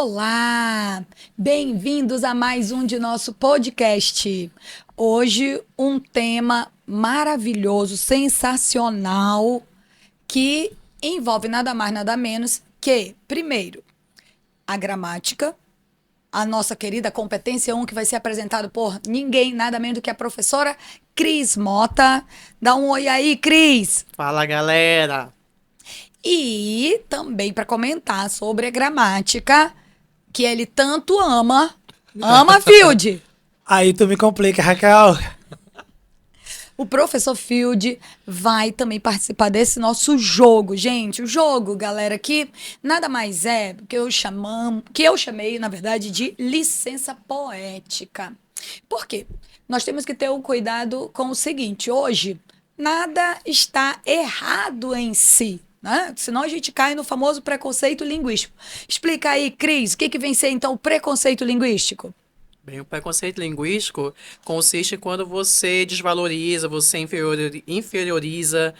Olá, bem-vindos a mais um de nosso podcast. Hoje um tema maravilhoso, sensacional, que envolve nada mais, nada menos que, primeiro, a gramática, a nossa querida competência 1, que vai ser apresentado por ninguém, nada menos do que a professora Cris Mota. Dá um oi aí, Cris! Fala, galera! E também para comentar sobre a gramática, que ele tanto ama. Ama, Field! Aí tu me complica, Raquel. O professor Field vai também participar desse nosso jogo. Gente, o jogo, galera, que nada mais é que eu chamei, na verdade, de licença poética. Por quê? Nós temos que ter o cuidado com o seguinte: hoje, nada está errado em si. Né? Senão a gente cai no famoso preconceito linguístico. Explica aí, Cris, o que vem ser então o preconceito linguístico? Bem, o preconceito linguístico consiste quando você desvaloriza, você inferioriza,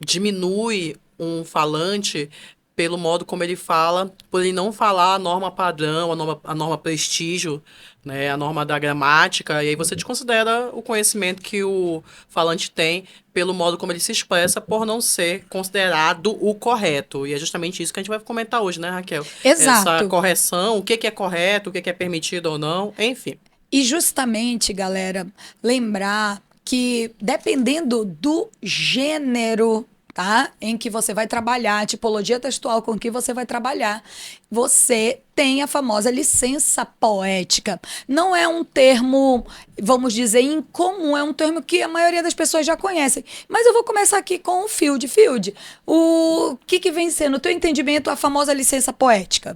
diminui um falante pelo modo como ele fala, por ele não falar a norma padrão, a norma prestígio, né, a norma da gramática, e aí você desconsidera o conhecimento que o falante tem pelo modo como ele se expressa por não ser considerado o correto. E é justamente isso que a gente vai comentar hoje, né, Raquel? Exato. Essa correção, o que é correto, o que é permitido ou não, enfim. E justamente, galera, lembrar que dependendo do gênero, tá, em que você vai trabalhar, a tipologia textual com que você vai trabalhar, você tem a famosa licença poética. Não é um termo, vamos dizer, incomum, é um termo que a maioria das pessoas já conhecem. Mas eu vou começar aqui com o Field. Field, o que vem sendo, no teu entendimento, a famosa licença poética?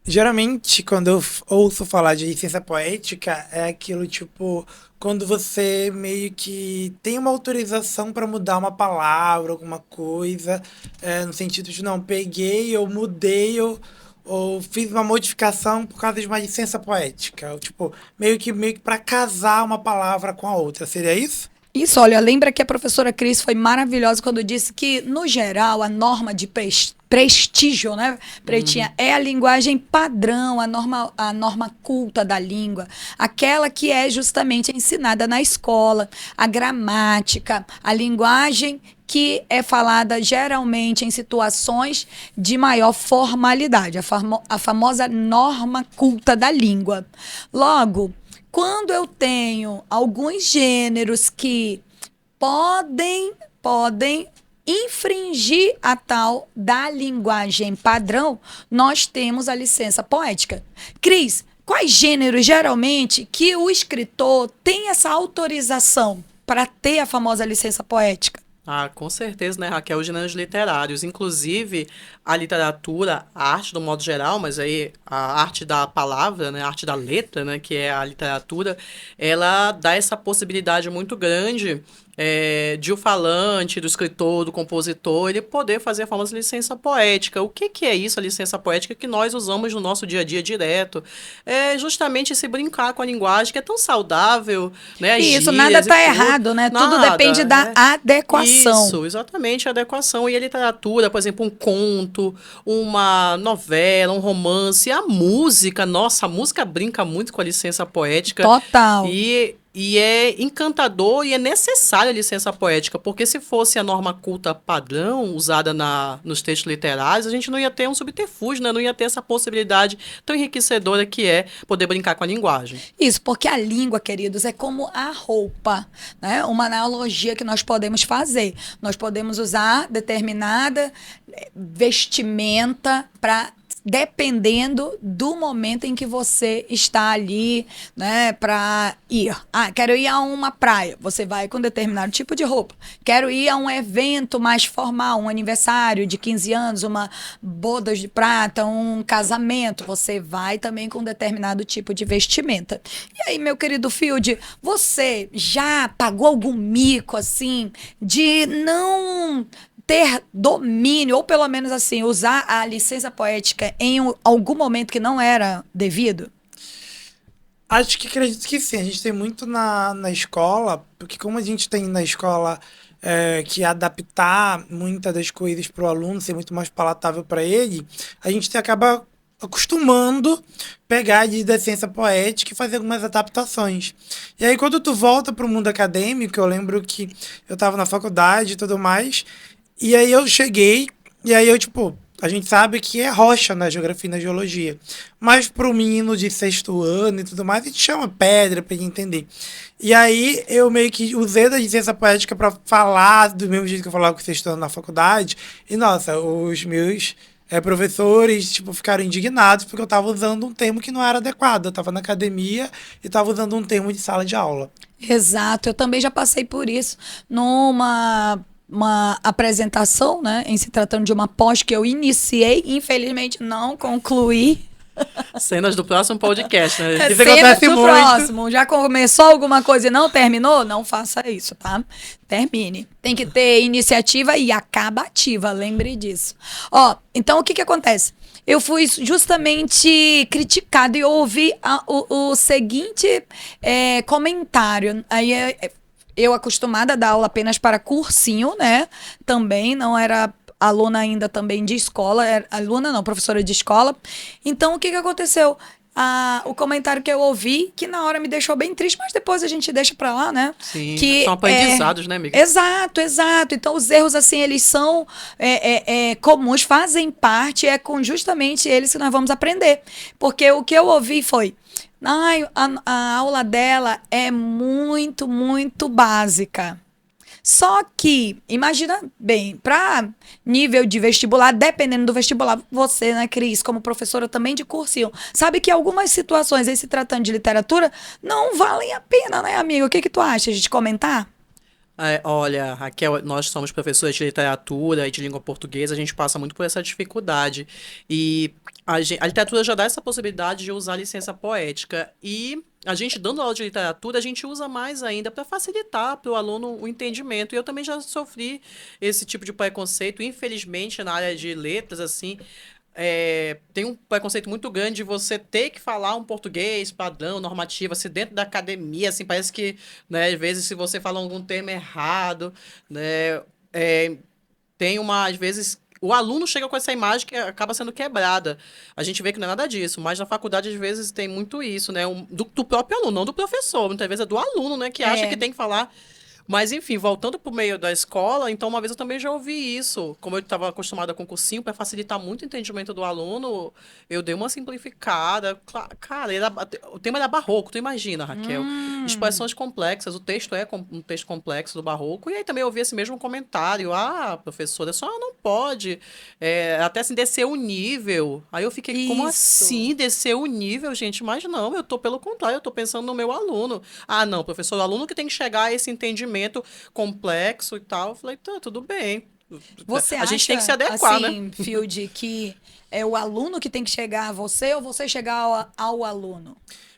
Geralmente, quando eu ouço falar de licença poética, é aquilo tipo, quando você meio que tem uma autorização para mudar uma palavra, alguma coisa, no sentido de não, peguei, eu mudei, ou fiz uma modificação por causa de uma licença poética. Ou, tipo, meio que para casar uma palavra com a outra. Seria isso? Isso, olha, lembra que a professora Cris foi maravilhosa quando disse que, no geral, a norma de prestígio, né, Pretinha, é a linguagem padrão, a norma culta da língua, aquela que é justamente ensinada na escola, a gramática, a linguagem que é falada geralmente em situações de maior formalidade, a famosa norma culta da língua. Logo, quando eu tenho alguns gêneros que podem infringir a tal da linguagem padrão, nós temos a licença poética. Cris, quais gêneros geralmente que o escritor tem essa autorização para ter a famosa licença poética? Ah, com certeza, né, Raquel? Os gêneros literários, inclusive a literatura, a arte do modo geral, mas aí a arte da palavra, né, a arte da letra, né, que é a literatura, ela dá essa possibilidade muito grande de o falante, do escritor, do compositor, ele poder fazer a famosa licença poética. O que é isso, a licença poética, que nós usamos no nosso dia a dia direto? É justamente se brincar com a linguagem, que é tão saudável, né? As Isso, nada gírias e está tudo. errado, né? Tudo Nada, depende da adequação. Isso, exatamente, a adequação. E a literatura, por exemplo, um conto, uma novela, um romance, a música, nossa, a música brinca muito com a licença poética. Total. E é encantador e é necessária a licença poética, porque se fosse a norma culta padrão usada nos textos literários, a gente não ia ter um subterfúgio, né? Não ia ter essa possibilidade tão enriquecedora que é poder brincar com a linguagem. Isso, porque a língua, queridos, é como a roupa, né? Uma analogia que nós podemos fazer. Nós podemos usar determinada vestimenta para dependendo do momento em que você está ali, né, para ir. Ah, quero ir a uma praia. Você vai com determinado tipo de roupa. Quero ir a um evento mais formal, um aniversário de 15 anos, uma bodas de prata, um casamento. Você vai também com determinado tipo de vestimenta. E aí, meu querido Field, você já pagou algum mico, assim, de não ter domínio, ou pelo menos assim, usar a licença poética em algum momento que não era devido? Acredito que sim. A gente tem muito na escola, porque como a gente tem na escola que adaptar muitas das coisas para o aluno, ser muito mais palatável para ele, a gente acaba acostumando pegar de da ciência poética e fazer algumas adaptações. E aí, quando tu volta para o mundo acadêmico, eu lembro que eu estava na faculdade e tudo mais, e aí eu cheguei, e aí eu, tipo, a gente sabe que é rocha na geografia e na geologia, mas para o menino de sexto ano e tudo mais, a gente chama pedra para ele entender. E aí eu meio que usei da ciência poética para falar do mesmo jeito que eu falava com o sexto ano na faculdade, e nossa, os meus professores, tipo, ficaram indignados porque eu estava usando um termo que não era adequado. Eu estava na academia e estava usando um termo de sala de aula. Exato, eu também já passei por isso numa apresentação, né, em se tratando de uma pós que eu iniciei, infelizmente não concluí. Cenas do próximo podcast, né? Isso Cenas acontece do muito. próximo. Já começou alguma coisa e não terminou? Não faça isso, tá? Termine. Tem que ter iniciativa e acabativa, lembre disso. Ó, então o que que acontece? Eu fui justamente criticada e eu ouvi o seguinte comentário. Aí eu acostumada a dar aula apenas para cursinho, né? Também não era aluna ainda também de escola, aluna não, professora de escola. Então, o que que aconteceu? O comentário que eu ouvi, que na hora me deixou bem triste, mas depois a gente deixa pra lá, né? Sim, que são aprendizados, né, amiga? Exato, exato. Então, os erros, assim, eles são comuns, fazem parte, com justamente eles que nós vamos aprender. Porque o que eu ouvi foi, ai, a aula dela é muito, muito básica. Só que, imagina bem, para nível de vestibular, dependendo do vestibular, você, né, Cris, como professora também de cursinho, sabe que algumas situações, em se tratando de literatura, não valem a pena, né, amigo? O que que tu acha de comentar? Olha, Raquel, nós somos professores de literatura e de língua portuguesa, a gente passa muito por essa dificuldade. E a literatura já dá essa possibilidade de usar licença poética. E a gente, dando aula de literatura, a gente usa mais ainda para facilitar para o aluno o entendimento. E eu também já sofri esse tipo de preconceito, infelizmente, na área de letras, assim. Tem um preconceito muito grande de você ter que falar um português padrão, normativo, assim, dentro da academia, assim, parece que, né, às vezes, se você fala algum termo errado, né, às vezes, o aluno chega com essa imagem que acaba sendo quebrada. A gente vê que não é nada disso, mas na faculdade, às vezes, tem muito isso, né, do próprio aluno, não do professor, muitas vezes é do aluno, né, que acha que tem que falar. Mas, enfim, voltando para o meio da escola, então uma vez eu também já ouvi isso. Como eu estava acostumada com cursinho, para facilitar muito o entendimento do aluno, eu dei uma simplificada. Cara, o tema era barroco, tu imagina, Raquel. Expressões complexas, o texto é um texto complexo do barroco. E aí também eu ouvi esse mesmo comentário. Ah, professora, só não pode. Até assim, descer o nível. Aí eu fiquei, como Isso. assim descer o nível, gente? Mas não, eu tô pelo contrário, eu tô pensando no meu aluno. Ah, não, professor, o aluno que tem que chegar a esse entendimento complexo e tal. Eu falei, tá, tudo bem. Você A gente acha, tem que se adequar, né? assim, Field, que é o aluno que tem que chegar a você ou você chegar ao aluno?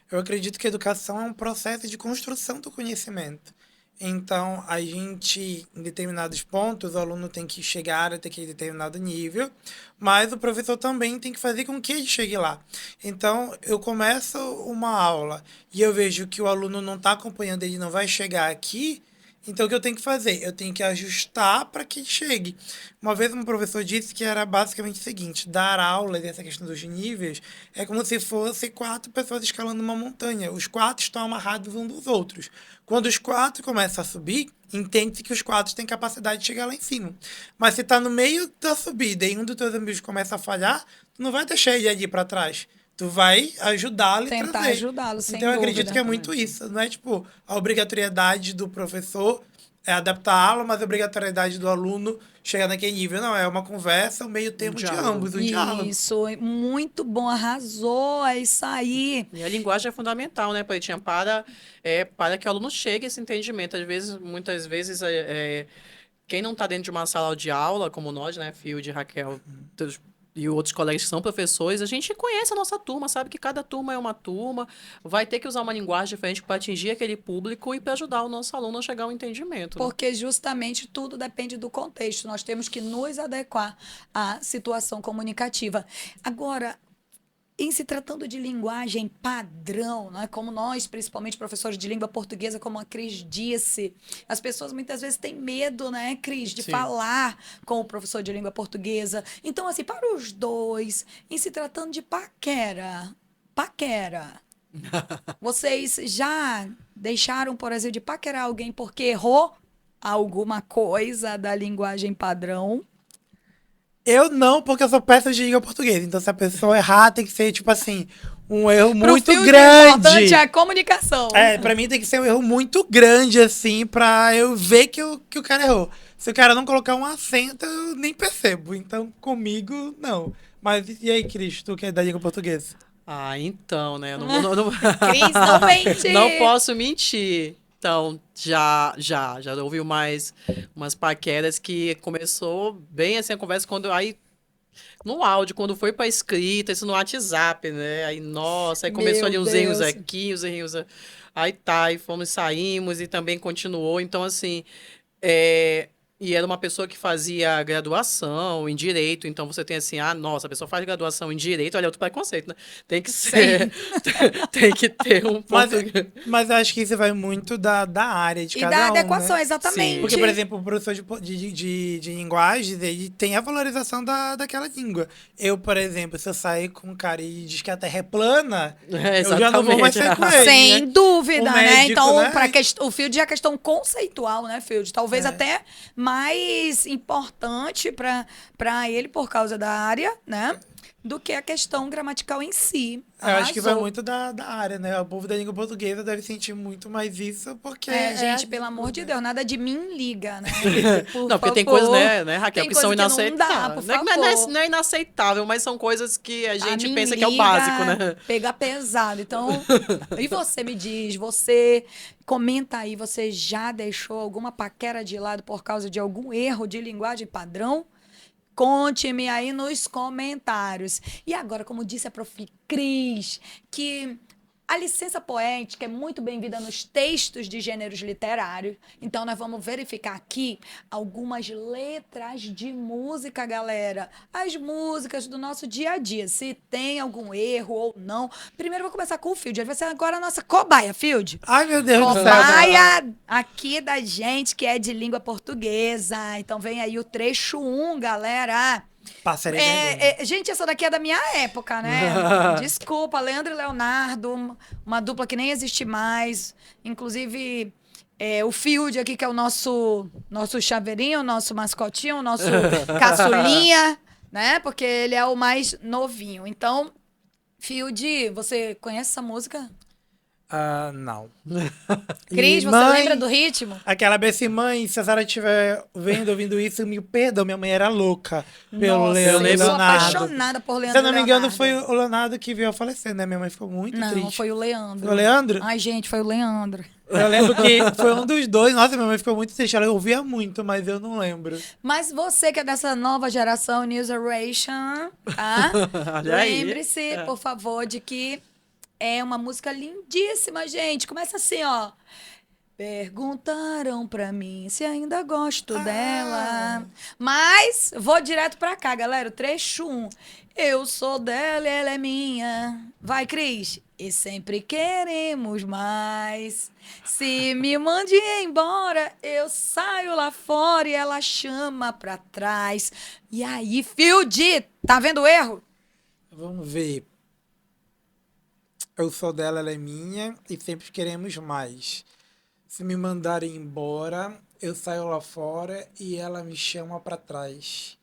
Eu acredito que a educação é um processo de construção do conhecimento. Então, a gente, em determinados pontos, o aluno tem que chegar até aquele determinado nível, mas o professor também tem que fazer com que ele chegue lá. Então, eu começo uma aula e eu vejo que o aluno não está acompanhando, ele não vai chegar aqui. Então, o que eu tenho que fazer? Eu tenho que ajustar para que chegue. Uma vez um professor disse que era basicamente o seguinte: dar aula dessa questão dos níveis é como se fosse 4 pessoas escalando uma montanha. Os 4 estão amarrados uns dos outros. Quando os 4 começam a subir, entende-se que os 4 têm capacidade de chegar lá em cima. Mas se está no meio da subida e um dos teus amigos começa a falhar, tu não vai deixar ele ali para trás. Tu vai ajudá-lo e Tentar trazer. ajudá-lo, sem Então, eu acredito dúvida. que é muito isso. Não é, tipo, a obrigatoriedade do professor adaptar a aula, mas a obrigatoriedade do aluno chegar naquele nível. Não, é uma conversa, um meio termo de diálogo. ambos, um diálogo. Isso, muito bom, arrasou, é isso aí. E a linguagem é fundamental, né, Paitinha? Para que o aluno chegue a esse entendimento. Às vezes, muitas vezes, quem não está dentro de uma sala de aula, como nós, né, Field, Raquel, e outros colegas que são professores, a gente conhece a nossa turma, sabe que cada turma é uma turma, vai ter que usar uma linguagem diferente para atingir aquele público e para ajudar o nosso aluno a chegar ao entendimento. Né? Porque justamente tudo depende do contexto. Nós temos que nos adequar à situação comunicativa. Agora, Em se tratando de linguagem padrão, né? Como nós, principalmente professores de língua portuguesa, como a Cris disse, as pessoas muitas vezes têm medo, né, Cris, de Sim. falar com o professor de língua portuguesa. Então, assim, para os dois, em se tratando de paquera, vocês já deixaram, por exemplo, de paquerar alguém porque errou alguma coisa da linguagem padrão? Eu não, porque eu sou péssimo de língua portuguesa. Então, se a pessoa errar, tem que ser, tipo assim, um erro muito Pro Field, o grande. importante é a comunicação. É, pra mim tem que ser um erro muito grande, assim, pra eu ver que o cara errou. Se o cara não colocar um acento, eu nem percebo. Então, comigo, não. Mas e aí, Cris, tu que é da língua portuguesa? Ah, então, né? Cris, não mente. Não posso mentir. Então, já houve umas paqueras que começou bem assim a conversa quando aí no áudio, quando foi pra escrita, isso no WhatsApp, né? Aí, nossa, aí começou Meu ali uns Deus. erros aqui, uns erros. Aí tá, e fomos, saímos e também continuou. Então, assim, e era uma pessoa que fazia graduação em direito, então você tem assim, nossa, a pessoa faz graduação em direito, olha, outro preconceito, né? Tem que ser, tem que ter um Mas, ponto. mas eu acho que isso vai muito da área de E cada da um, adequação, né? exatamente. Porque, por exemplo, o professor de linguagens, ele tem a valorização daquela língua. Eu, por exemplo, se eu sair com um cara e diz que a Terra é plana, eu já não vou mais ser com ele, Sem né? dúvida, O né? médico, Então, né? o Field é a questão conceitual, né, Field? Talvez até mais importante para ele por causa da área, né? Do que a questão gramatical em si. Eu acho que vai Arrasou. muito da área, né? O povo da língua portuguesa deve sentir muito mais isso, porque... Gente, a pelo amor língua, de né? Deus, nada de mim liga, né? Por Não, porque tem favor. coisas, né, Raquel, Tem que são coisa que não dá, inaceitáveis. por Não é favor. não é inaceitável, mas são coisas que a gente mim pensa que é o liga, básico, né? Pega pesado. Então, e você me diz, você comenta aí, você já deixou alguma paquera de lado por causa de algum erro de linguagem padrão? Conte-me aí nos comentários. E agora, como disse a Prof. Cris, que a licença poética é muito bem-vinda nos textos de gêneros literários. Então, nós vamos verificar aqui algumas letras de música, galera. As músicas do nosso dia a dia. Se tem algum erro ou não. Primeiro, eu vou começar com o Field. Ele vai ser agora a nossa cobaia, Field. Ai, meu Deus do céu. Cobaia aqui da gente que é de língua portuguesa. Então, vem aí o trecho 1, galera. Passarei Gente, essa daqui é da minha época, né? Desculpa, Leandro e Leonardo, uma dupla que nem existe mais. Inclusive, o Field aqui, que é o nosso chaveirinho, o nosso mascotinho, o nosso caçulinha, né? Porque ele é o mais novinho. Então, Field, você conhece essa música? Não. Cris, E, você mãe, lembra do ritmo? Aquela Bessie, mãe, se a senhora estiver ouvindo isso, me perdão, minha mãe era louca pelo Nossa, Leandro eu sou Leonardo. apaixonada por Leandro Se eu não me engano, Leonardo. foi o Leonardo que veio a falecer, né? Minha mãe ficou muito Não, triste. foi o Leandro. Foi o Leandro? Ai, gente, foi o Leandro. Eu lembro que foi um dos dois. Nossa, minha mãe ficou muito triste. Ela ouvia muito, mas eu não lembro. Mas você que é dessa nova geração, New Generation, tá? Olha aí. Lembre-se, por favor, de que é uma música lindíssima, gente. Começa assim, ó. Perguntaram pra mim se ainda gosto dela. Mas vou direto pra cá, galera. O trecho 1. Eu sou dela e ela é minha. Vai, Cris. E sempre queremos mais. Se me mande embora, eu saio lá fora e ela chama pra trás. E aí, Field, tá vendo o erro? Vamos ver. Eu sou dela, ela é minha e sempre queremos mais. Se me mandarem embora, eu saio lá fora e ela me chama pra trás.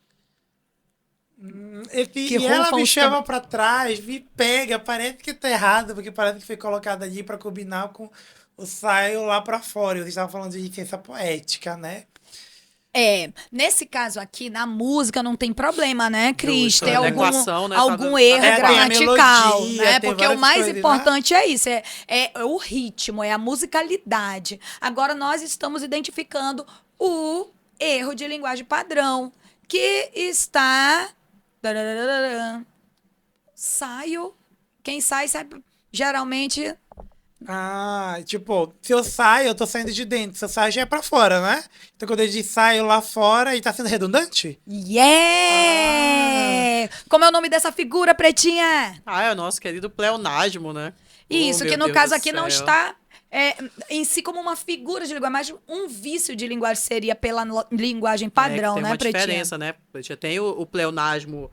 Que E ela rufam me os chama pra trás, me pega. Parece que tá errado, porque parece que foi colocado ali pra combinar com o saio lá pra fora. Vocês estavam falando de licença poética, né? Nesse caso aqui, na música não tem problema, né, Cris? Justo, Tem a algum adequação, né, algum tá- erro tem a gramatical, melodia, né? tem Porque o várias mais coisas, né? importante é isso, é o ritmo, é a musicalidade. Agora nós estamos identificando o erro de linguagem padrão, que está... Saio. Quem sai geralmente... Tipo, se eu saio, eu tô saindo de dentro. Se eu saio, já é pra fora, né? Então, quando eu digo saio lá fora, e tá sendo redundante? Yes! Como é o nome dessa figura, Pretinha? Ah, é o nosso querido pleonasmo, né? Isso, Oh, que meu no Deus caso do aqui não céu. está em si como uma figura de linguagem, mas um vício de linguagem seria pela linguagem padrão, Tem né, uma Pretinha? diferença, né? Pretinha? Tem o pleonasmo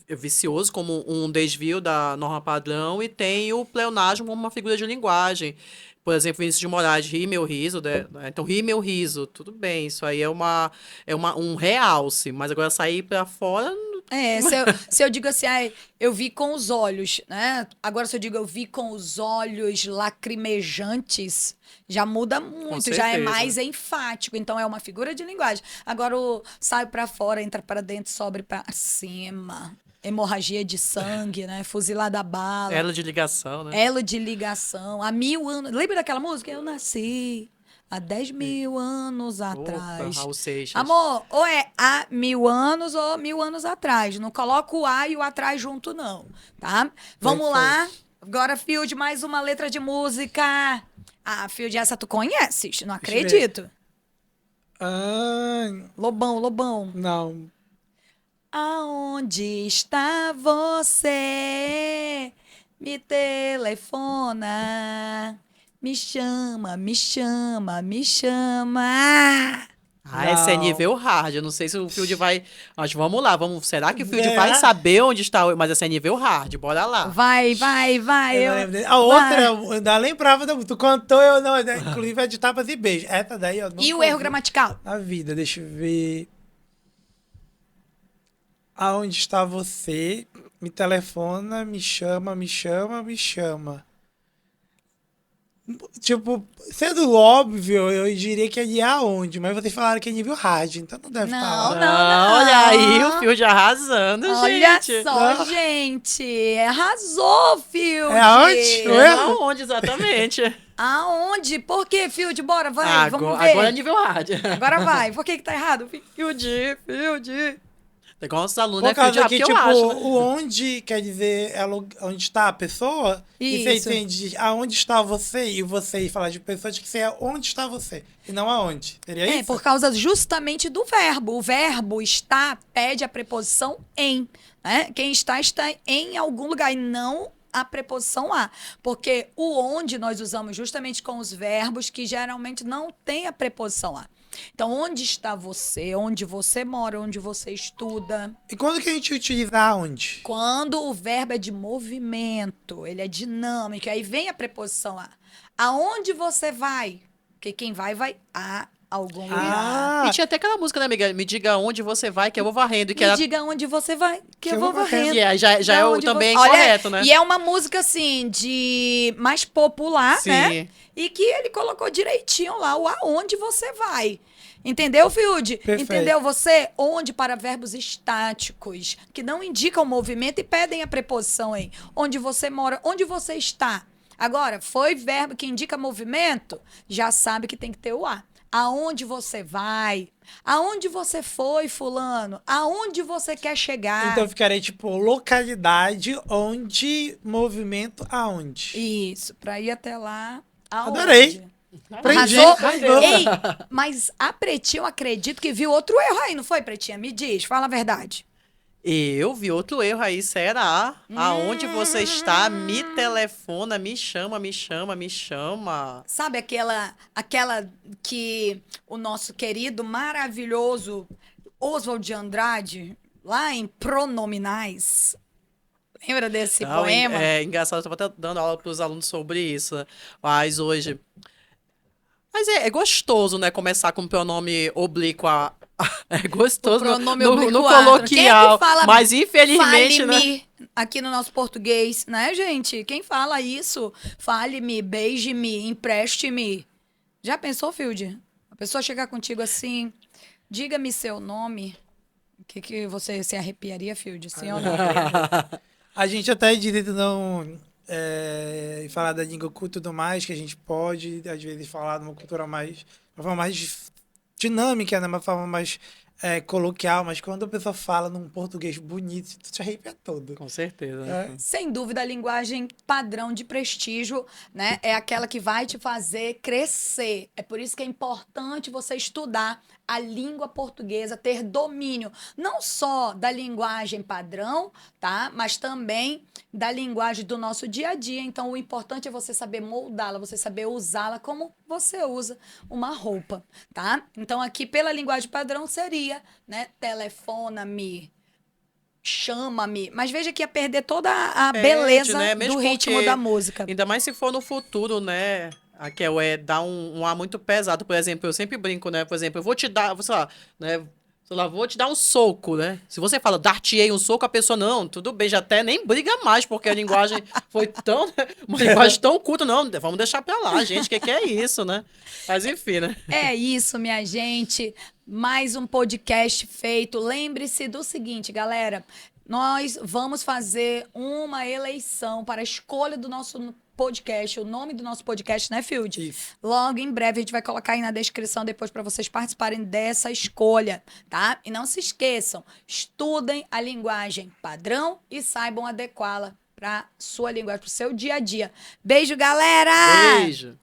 vicioso como um desvio da norma padrão e tem o pleonasmo como uma figura de linguagem. Por exemplo, Vinícius de Moraes, ri meu riso, né? Então ri meu riso, tudo bem, isso aí um realce, mas agora sair pra fora. Se eu digo assim, eu vi com os olhos, né? Agora, se eu digo eu vi com os olhos lacrimejantes, já muda muito, já é certeza. mais enfático. Então, é uma figura de linguagem. Agora, o sai pra fora, entra pra dentro, sobe pra cima. Hemorragia de sangue, né? Fuzilada a bala. Ela de ligação, né? Elo de ligação. Há 1000 anos. Lembra daquela música? Eu nasci há 10.000 anos atrás. Raul Seixas. Amor, ou é há 1000 anos ou 1000 anos atrás. Não coloca o A e o atrás junto, não. Tá? Vamos lá. Agora, Field, mais uma letra de música. Ah, Field, essa tu conheces? Não Deixa eu ver. acredito. Ah, Lobão, Lobão. não. Aonde está você? Me telefona. Me chama, me chama, me chama. Ah, esse é Não. nível hard. Eu não sei se o Field vai. Mas vamos lá, vamos. Será que o Field É. vai saber onde está? Mas esse é nível hard. Bora lá. Vai, vai, vai. Eu não lembro dele. A outra, eu ainda lembrava, tu cantou, eu não, inclusive é de tapas e beijos. Essa daí eu não E o erro gramatical? na vida, deixa eu ver. Aonde está você? Me telefona, me chama, me chama, me chama. Tipo, sendo óbvio, eu diria que é de aonde, mas vocês falaram que é nível hard, então não deve Não, estar lá. não. Olha aí o Field arrasando, Olha gente. só, gente. Arrasou, Field. É aonde? É Não é? onde exatamente? Aonde? Por que, Field? Bora, vai, vamos Agora, ver. agora é nível hard. Agora vai. Por que tá errado? Field, Field. É igual nossos alunos, Por né? Field, causa que, porque tipo, eu acho, né? o onde quer dizer onde está a pessoa, e você Isso. entende aonde está você, e você falar de pessoa, tinha que ser onde está você, e não aonde. Seria isso? Por causa justamente do verbo. O verbo está pede a preposição em. Né? Quem está em algum lugar e não a preposição a. Porque o onde nós usamos justamente com os verbos que geralmente não tem a preposição a. Então, onde está você? Onde você mora? Onde você estuda? E quando que a gente utiliza aonde? Quando o verbo é de movimento, ele é dinâmico, aí vem a preposição a. Aonde você vai? Porque quem vai a algum lugar. E tinha até aquela música, né, amiga? Me diga onde você vai, que eu vou varrendo. Que Me era... diga onde você vai, que eu vou varrendo. Que é, já é o Aonde também você- Olha, correto, né? E é uma música, assim, de mais popular, Sim. né? E que ele colocou direitinho lá, o aonde você vai. Entendeu, Field? Perfeito. Entendeu você? Onde para verbos estáticos, que não indicam movimento e pedem a preposição em. Onde você mora, onde você está. Agora, foi verbo que indica movimento, já sabe que tem que ter o a. Aonde você vai? Aonde você foi, fulano? Aonde você quer chegar? Então ficaria, tipo, localidade, onde, movimento, aonde. Isso, para ir até lá. Aonde? Adorei. Aprendi. Arrasou? Ei, mas a Pretinha, eu acredito que viu outro erro aí, não foi, Pretinha? Me diz, fala a verdade. Eu vi outro erro aí, será? Aonde você está? Me telefona, me chama, me chama, me chama. Sabe aquela que o nosso querido, maravilhoso Oswald de Andrade, lá em Pronominais, lembra desse Não, poema? É engraçado, eu estava até dando aula para os alunos sobre isso, né? Mas hoje... Mas é gostoso, né? Começar com o pronome oblíquo a... É gostoso O pronome no obliquado. coloquial. Quem é que fala mas infelizmente, né? fale-me aqui no nosso português, né, gente? Quem fala isso? Fale-me, beije-me, empreste-me. Já pensou, Field? A pessoa chegar contigo assim, diga-me seu nome. O que você se arrepiaria, Field? Sim ou não? A gente até direito não falar da língua culta e tudo mais, que a gente pode, às vezes, falar de uma cultura mais... uma forma mais dinâmica, né? Uma forma mais coloquial, mas quando a pessoa fala num português bonito, tu te arrepia todo. Com certeza. Né? Sem dúvida, a linguagem padrão de prestígio, né, é aquela que vai te fazer crescer. É por isso que é importante você estudar a língua portuguesa, ter domínio não só da linguagem padrão, tá? Mas também da linguagem do nosso dia a dia. Então, o importante é você saber moldá-la, você saber usá-la como você usa uma roupa, tá? Então, aqui, pela linguagem padrão, seria, né? Telefona-me, chama-me. Mas veja que ia perder toda a beleza né? Mesmo do ritmo porque, da música. ainda mais se for no futuro, né? Raquel, dá um ar muito pesado. Por exemplo, eu sempre brinco, né? Por exemplo, eu vou te dar, sei lá, né? Sei lá, vou te dar um soco, né? Se você fala, dar-te-ei um soco, a pessoa, não, tudo bem, já até nem briga mais, porque a linguagem foi tão, uma linguagem tão culta, não, vamos deixar pra lá, gente, que é isso, né? Mas enfim, né? É isso, minha gente. Mais um podcast feito. Lembre-se do seguinte, galera. Nós vamos fazer uma eleição para a escolha do nosso podcast, o nome do nosso podcast, né, Field? Isso. Logo em breve a gente vai colocar aí na descrição depois para vocês participarem dessa escolha, tá? E não se esqueçam, estudem a linguagem padrão e saibam adequá-la para sua linguagem, para o seu dia a dia. Beijo, galera! Beijo!